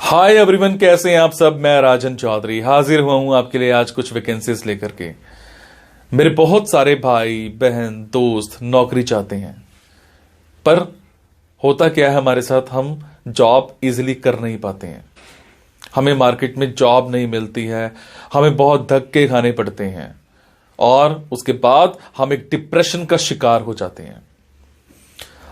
Hi everyone, कैसे हैं आप सब। मैं राजन चौधरी हाजिर हुआ हूं आपके लिए आज कुछ वैकेंसीज लेकर के। मेरे बहुत सारे भाई बहन दोस्त नौकरी चाहते हैं, पर होता क्या है हमारे साथ, हम जॉब इजीली कर नहीं पाते हैं। हमें मार्केट में जॉब नहीं मिलती है, हमें बहुत धक्के खाने पड़ते हैं और उसके बाद हम एक डिप्रेशन का शिकार हो जाते हैं।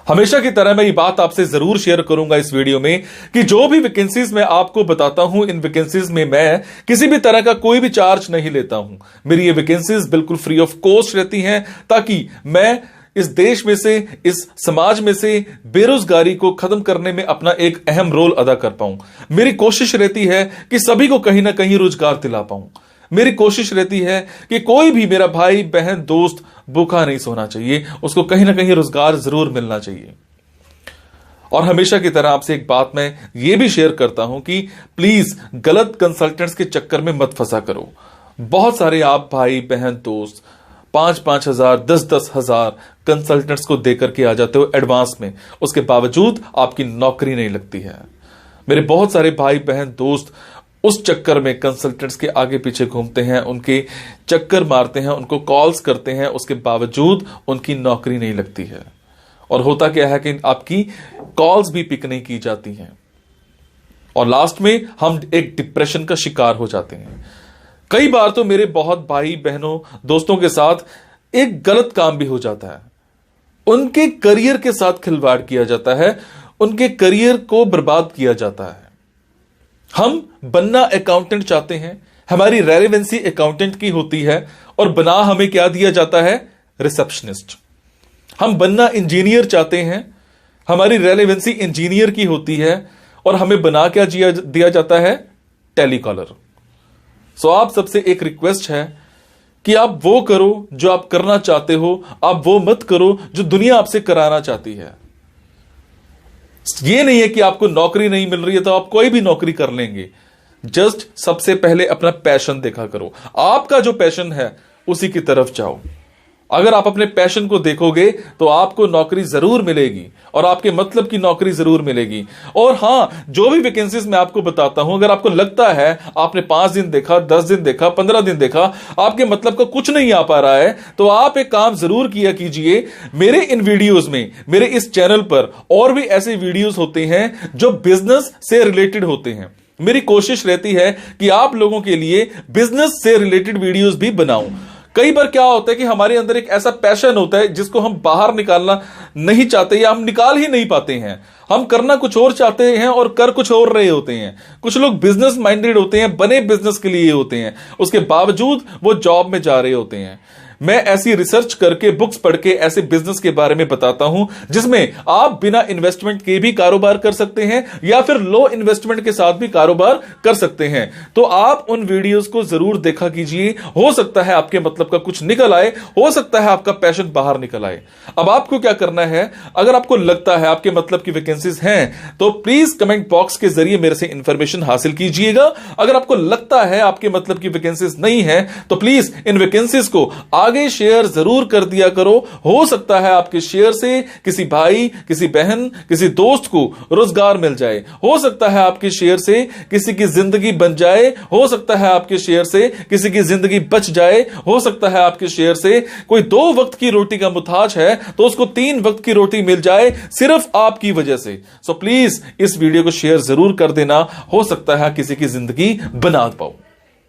हमेशा की तरह मैं ये बात आपसे जरूर शेयर करूंगा इस वीडियो में कि जो भी वैकेंसीज मैं आपको बताता हूं, इन वैकेंसीज में मैं किसी भी तरह का कोई भी चार्ज नहीं लेता हूं। मेरी ये वैकेंसीज बिल्कुल फ्री ऑफ कॉस्ट रहती हैं, ताकि मैं इस देश में से, इस समाज में से बेरोजगारी को खत्म करने में अपना एक अहम रोल अदा कर पाऊं। मेरी कोशिश रहती है कि सभी को कहीं ना कहीं रोजगार दिला पाऊं। मेरी कोशिश रहती है कि कोई भी मेरा भाई बहन दोस्त भूखा नहीं सोना चाहिए, उसको कहीं ना कहीं रोजगार जरूर मिलना चाहिए। और हमेशा की तरह आपसे एक बात मैं ये भी शेयर करता हूं कि प्लीज गलत कंसल्टेंट्स के चक्कर में मत फंसा करो। बहुत सारे आप भाई बहन दोस्त 5-5 हजार 10-10 हजार कंसल्टेंट्स को देकर के आ जाते हो एडवांस में, उसके बावजूद आपकी नौकरी नहीं लगती है। मेरे बहुत सारे भाई बहन दोस्त उस चक्कर में कंसल्टेंट्स के आगे पीछे घूमते हैं, उनके चक्कर मारते हैं, उनको कॉल्स करते हैं, उसके बावजूद उनकी नौकरी नहीं लगती है। और होता क्या है कि आपकी कॉल्स भी पिक नहीं की जाती हैं और लास्ट में हम एक डिप्रेशन का शिकार हो जाते हैं। कई बार तो मेरे बहुत भाई बहनों दोस्तों के साथ एक गलत काम भी हो जाता है, उनके करियर के साथ खिलवाड़ किया जाता है, उनके करियर को बर्बाद किया जाता है। हम बनना अकाउंटेंट चाहते हैं, हमारी रेलेवेंसी अकाउंटेंट की होती है और बना हमें क्या दिया जाता है, रिसेप्शनिस्ट। हम बनना इंजीनियर चाहते हैं, हमारी रेलेवेंसी इंजीनियर की होती है और हमें बना क्या दिया जाता है, टेलीकॉलर। सो आप सबसे एक रिक्वेस्ट है कि आप वो करो जो आप करना चाहते हो, आप वो मत करो जो दुनिया आपसे कराना चाहती है। ये नहीं है कि आपको नौकरी नहीं मिल रही है तो आप कोई भी नौकरी कर लेंगे। जस्ट सबसे पहले अपना पैशन देखा करो, आपका जो पैशन है उसी की तरफ जाओ। अगर आप अपने पैशन को देखोगे तो आपको नौकरी जरूर मिलेगी और आपके मतलब की नौकरी जरूर मिलेगी। और हां, जो भी वैकेंसीज मैं आपको बताता हूं, अगर आपको लगता है आपने 5 दिन देखा, 10 दिन देखा, 15 दिन देखा, आपके मतलब का कुछ नहीं आ पा रहा है, तो आप एक काम जरूर किया कीजिए। मेरे इन वीडियोस में, मेरे इस चैनल पर और भी ऐसे वीडियोस होते हैं जो बिजनेस से रिलेटेड होते हैं। मेरी कोशिश रहती है कि आप लोगों के लिए बिजनेस से रिलेटेड वीडियोस भी बनाऊं। कई बार क्या होता है कि हमारे अंदर एक ऐसा पैशन होता है जिसको हम बाहर निकालना नहीं चाहते या हम निकाल ही नहीं पाते हैं। हम करना कुछ और चाहते हैं और कर कुछ और रहे होते हैं। कुछ लोग बिजनेस माइंडेड होते हैं, बने बिजनेस के लिए होते हैं, उसके बावजूद वो जॉब में जा रहे होते हैं। मैं ऐसी रिसर्च करके, बुक्स पढ़ के ऐसे बिजनेस के बारे में बताता हूं जिसमें आप बिना इन्वेस्टमेंट के भी कारोबार कर सकते हैं या फिर लो इन्वेस्टमेंट के साथ भी कारोबार कर सकते हैं। तो आप उन वीडियोस को जरूर देखा कीजिए, हो सकता है आपके मतलब का कुछ निकल आए, हो सकता है आपका पैशन बाहर निकल आए। अब आपको क्या करना है, अगर आपको लगता है आपके मतलब की वैकेंसीज हैं तो प्लीज कमेंट बॉक्स के जरिए मेरे से इंफॉर्मेशन हासिल कीजिएगा। अगर आपको लगता है आपके मतलब की वैकेंसीज नहीं है तो प्लीज इन वैकेंसीज को आगे शेयर जरूर कर दिया करो। हो सकता है आपके शेयर से किसी भाई, किसी बहन, किसी दोस्त को रोजगार मिल जाए। हो सकता है आपके शेयर से किसी की जिंदगी बन जाए। हो सकता है आपके शेयर से किसी की जिंदगी बच जाए। हो सकता है आपके शेयर से कोई 2 वक्त की रोटी का मुताज है तो उसको 3 वक्त की रोटी मिल जाए, सिर्फ आपकी वजह से। सो प्लीज इस वीडियो को शेयर जरूर कर देना। हो सकता है किसी की जिंदगी बना पाओ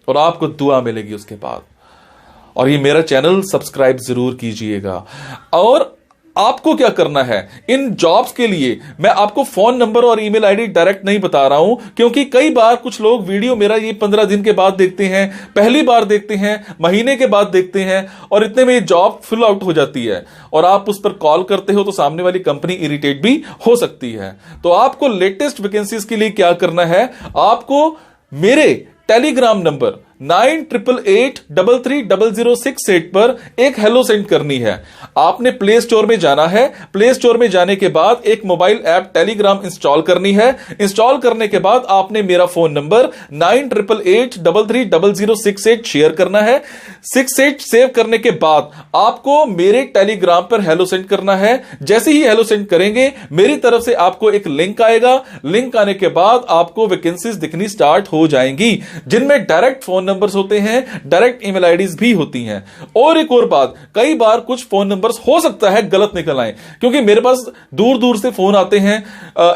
और आपको दुआ मिलेगी उसके बाद। और ये मेरा चैनल सब्सक्राइब जरूर कीजिएगा। और आपको क्या करना है, इन जॉब्स के लिए मैं आपको फोन नंबर और ईमेल आईडी डायरेक्ट नहीं बता रहा हूं, क्योंकि कई बार कुछ लोग वीडियो मेरा ये 15 दिन के बाद देखते हैं, पहली बार देखते हैं, महीने के बाद देखते हैं और इतने में ये जॉब फिल आउट हो जाती है और आप उस पर कॉल करते हो तो सामने वाली कंपनी इरिटेट भी हो सकती है। तो आपको लेटेस्ट वैकेंसीज के लिए क्या करना है, आपको मेरे टेलीग्राम नंबर 9888330068 पर एक हेलो सेंड करनी है। आपने प्ले स्टोर में जाना है, प्ले स्टोर में जाने के बाद एक मोबाइल ऐप टेलीग्राम इंस्टॉल करनी है। इंस्टॉल करने के बाद आपने मेरा फोन नंबर 9888330068 शेयर करना है। 68 सेव करने के बाद आपको मेरे टेलीग्राम पर हेलो सेंड करना है। जैसे ही हेलो सेंड करेंगे मेरी तरफ से आपको एक लिंक आएगा। लिंक आने के बाद आपको वैकेंसीज दिखनी स्टार्ट हो जाएंगी, जिनमें डायरेक्ट फोन नंबर्स होते हैं, डायरेक्ट ईमेल आईडीज भी होती हैं। और एक और बात, कई बार कुछ फोन नंबर्स हो सकता है गलत निकल आए, क्योंकि मेरे पास दूर दूर से फोन आते हैं,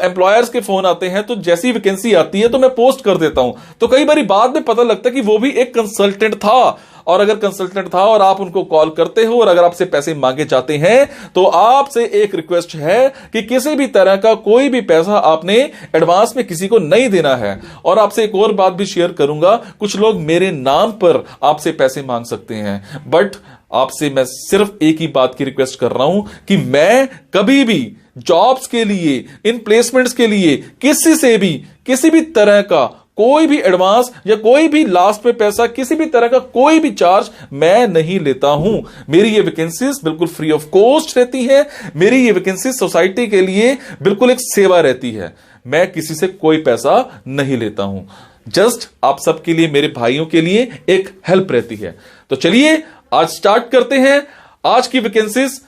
एम्प्लॉयर्स के फोन आते हैं, तो जैसी वैकेंसी आती है तो मैं पोस्ट कर देता हूं। तो कई बार बाद में पता लगता है कि वो भी एक कंसल्टेंट था, और अगर कंसल्टेंट था और आप उनको कॉल करते हो और अगर आपसे पैसे मांगे जाते हैं तो आपसे एक रिक्वेस्ट है कि किसी भी तरह का कोई भी पैसा आपने एडवांस में किसी को नहीं देना है। और आपसे एक और बात भी शेयर करूंगा, कुछ लोग मेरे नाम पर आपसे पैसे मांग सकते हैं, बट आपसे मैं सिर्फ एक ही बात की रिक्वेस्ट कर रहा हूं कि मैं कभी भी जॉब्स के लिए, इन प्लेसमेंट्स के लिए किसी से भी किसी भी तरह का कोई भी एडवांस या कोई भी लास्ट में पैसा, किसी भी तरह का कोई भी चार्ज मैं नहीं लेता हूं। मेरी ये वैकेंसीज बिल्कुल फ्री ऑफ कॉस्ट रहती है। मेरी ये वैकेंसीज सोसाइटी के लिए बिल्कुल एक सेवा रहती है। मैं किसी से कोई पैसा नहीं लेता हूं, जस्ट आप सबके लिए, मेरे भाइयों के लिए एक हेल्प रहती है। तो चलिए आज स्टार्ट करते हैं। आज की वैकेंसीज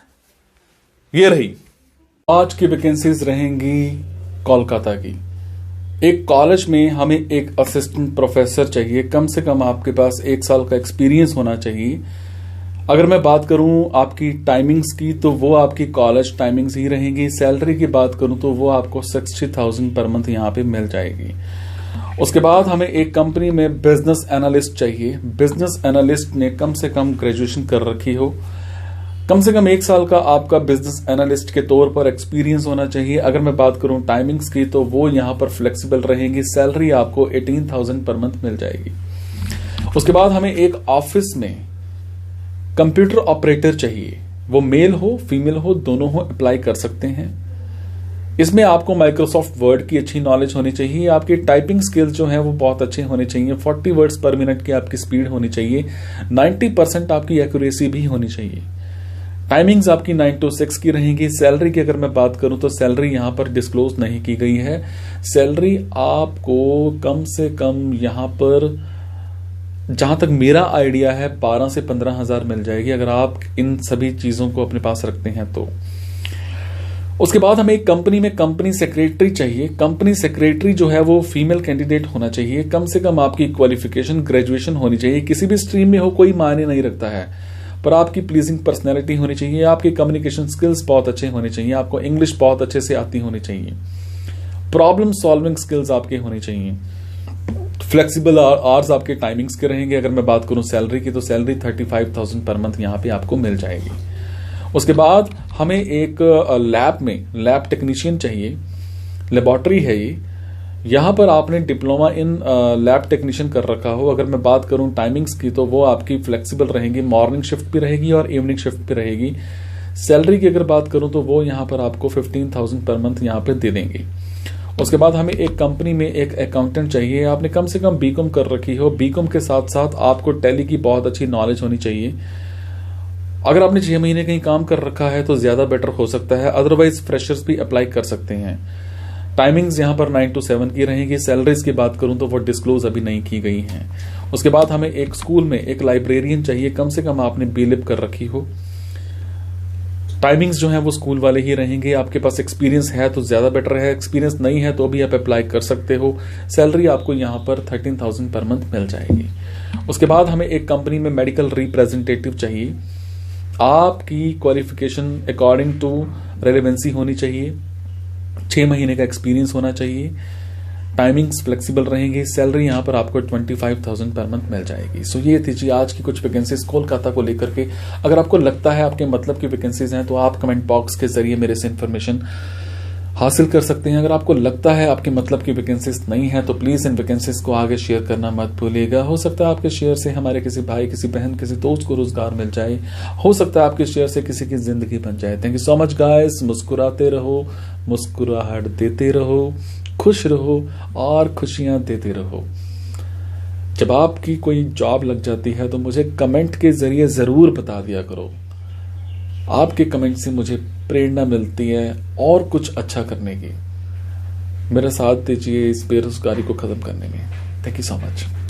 ये रही। आज की वैकेंसीज रहेंगी कोलकाता की। एक कॉलेज में हमें एक असिस्टेंट प्रोफेसर चाहिए, कम से कम आपके पास 1 साल का एक्सपीरियंस होना चाहिए। अगर मैं बात करूं आपकी टाइमिंग्स की तो वो आपकी कॉलेज टाइमिंग्स ही रहेंगी। सैलरी की बात करूं तो वो आपको 60,000 पर मंथ यहां पे मिल जाएगी। उसके बाद हमें एक कंपनी में बिजनेस एनालिस्ट चाहिए। बिजनेस एनालिस्ट ने कम से कम ग्रेजुएशन कर रखी हो, कम से कम 1 साल का आपका बिजनेस एनालिस्ट के तौर पर एक्सपीरियंस होना चाहिए। अगर मैं बात करूं टाइमिंग्स की तो वो यहां पर फ्लेक्सिबल रहेंगी। सैलरी आपको 18,000 पर मंथ मिल जाएगी। उसके बाद हमें एक ऑफिस में कंप्यूटर ऑपरेटर चाहिए। वो मेल हो फीमेल हो दोनों हो, अप्लाई कर सकते हैं। इसमें आपको माइक्रोसॉफ्ट वर्ड की अच्छी नॉलेज होनी चाहिए। आपकी टाइपिंग स्किल्स जो है वो बहुत अच्छे होने चाहिए। 40 वर्ड्स पर मिनट की आपकी स्पीड होनी चाहिए। 90% आपकी एक्यूरेसी भी होनी चाहिए। टाइमिंग्स आपकी 9 to 6 की रहेंगी। सैलरी की अगर मैं बात करूं तो सैलरी यहां पर डिस्क्लोज नहीं की गई है। सैलरी आपको कम से कम यहां पर, जहां तक मेरा आइडिया है, 12 से 15 हजार मिल जाएगी अगर आप इन सभी चीजों को अपने पास रखते हैं तो। उसके बाद हमें एक कंपनी में कंपनी सेक्रेटरी चाहिए। कंपनी सेक्रेटरी जो है वो फीमेल कैंडिडेट होना चाहिए। कम से कम आपकी क्वालिफिकेशन ग्रेजुएशन होनी चाहिए। किसी भी स्ट्रीम में हो कोई मायने नहीं रखता है, पर आपकी प्लीजिंग पर्सनैलिटी होनी चाहिए। आपके कम्युनिकेशन स्किल्स बहुत अच्छे होने चाहिए। आपको इंग्लिश बहुत अच्छे से आती होनी चाहिए। प्रॉब्लम सॉल्विंग स्किल्स आपके होने चाहिए। फ्लेक्सिबल आवर्स आपके टाइमिंग्स के रहेंगे। अगर मैं बात करूं सैलरी की तो सैलरी 35,000 पर मंथ यहां पे आपको मिल जाएगी। उसके बाद हमें एक लैब टेक्नीशियन चाहिए। लेबोरेटरी है ये। यहां पर आपने डिप्लोमा इन लैब टेक्नीशियन कर रखा हो। अगर मैं बात करूं टाइमिंग्स की तो वो आपकी फ्लेक्सिबल रहेंगी। मॉर्निंग शिफ्ट भी रहेगी और इवनिंग शिफ्ट भी रहेगी। सैलरी की अगर बात करूं तो वो यहां पर आपको 15,000 पर मंथ यहां पे दे देंगे। उसके बाद हमें एक कंपनी में एक अकाउंटेंट चाहिए। आपने कम से कम बीकॉम कर रखी हो। बीकॉम के साथ साथ आपको टैली की बहुत अच्छी नॉलेज होनी चाहिए। अगर आपने 6 महीने कहीं काम कर रखा है तो ज्यादा बेटर हो सकता है, अदरवाइज फ्रेशर्स भी अप्लाई कर सकते हैं। टाइमिंग्स यहां पर 9 to 7 की रहेंगी। सैलरीज की बात करूं तो वो डिस्क्लोज अभी नहीं की गई हैं। उसके बाद हमें एक स्कूल में एक लाइब्रेरियन चाहिए। कम से कम आपने बीलिप कर रखी हो। टाइमिंग्स जो है वो स्कूल वाले ही रहेंगे। आपके पास एक्सपीरियंस है तो ज्यादा बेटर है, एक्सपीरियंस नहीं है तो भी आप अप्लाई कर सकते हो। सैलरी आपको यहां पर 13,000 पर मंथ मिल जाएगी। उसके बाद हमें एक कंपनी में मेडिकल रिप्रेजेंटेटिव चाहिए। आपकी क्वालिफिकेशन अकॉर्डिंग टू रेलेवेंसी होनी चाहिए। 6 महीने का एक्सपीरियंस होना चाहिए। टाइमिंग्स फ्लेक्सिबल रहेंगी। सैलरी यहां पर आपको 25,000 पर मंथ मिल जाएगी। सो ये थी जी आज की कुछ वैकेंसीज कोलकाता को लेकर के। अगर आपको लगता है आपके मतलब की वैकेंसीज हैं तो आप कमेंट बॉक्स के जरिए मेरे से इंफॉर्मेशन हासिल कर सकते हैं। अगर आपको लगता है आपके मतलब की वैकेंसीज नहीं है तो प्लीज इन वैकेंसीज को आगे शेयर करना मत भूलिएगा। हो सकता है आपके शेयर से हमारे किसी भाई, किसी बहन, किसी दोस्त को रोजगार मिल जाए। हो सकता है आपके शेयर से किसी की जिंदगी बन जाए। Thank you so much guys. मुस्कुराते रहो, मुस्कुराहट देते रहो, खुश रहो और खुशियां देते रहो। जब आपकी कोई जॉब लग जाती है तो मुझे कमेंट के जरिए जरूर बता दिया करो। आपके कमेंट से मुझे प्रेरणा मिलती है और कुछ अच्छा करने की। मेरा साथ दीजिए इस बेरोजगारी को खत्म करने में। Thank you so much.